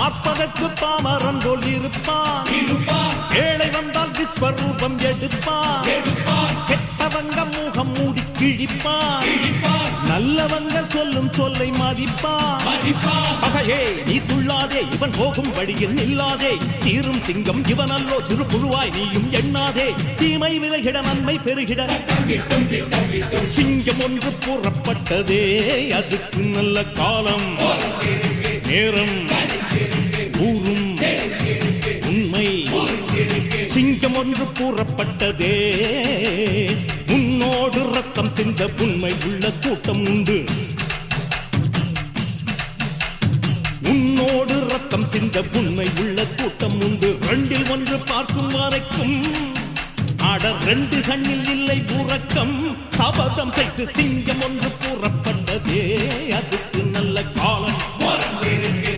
பார்ப்பதற்கு பாமரன் போல் இருப்பான், ஏழை வந்தால் விஸ்வரூபம் எடுப்பான், கெட்டவங்க முகம் மூடி கிழிப்பான், நல்லவங்க சொல்லும் சொல்லை மதிப்பான். பகையே நீ துள்ளாதே, இவன் போகும் வழியில் நில்லாதே, சீரும் சிங்கம் இவன் அல்லோ, சிறு புழுவாய் நீயும் எண்ணாதே, தீமை விலகிட நன்மை பெருகிட சிங்கம் ஒன்று கூறப்பட்டதே, அதுக்கு நல்ல காலம் நேரம் ஊரும் உண்மை. சிங்கம் ஒன்று கூறப்பட்டதே, உன்னோடு ரத்தம் சிந்த உண்மை உள்ள கூட்டம் உண்டு, உன்னோடு ரத்தம் சிந்த உண்மை உள்ள கூட்டம் உண்டு. ரெண்டில் ஒன்று பார்க்கும் வரைக்கும் ஆட ரெண்டு கண்ணில் இல்லை உறக்கம், சபதம் செய்து சிங்கம் ஒன்று கூறப்பட்டதே, அதுக்கு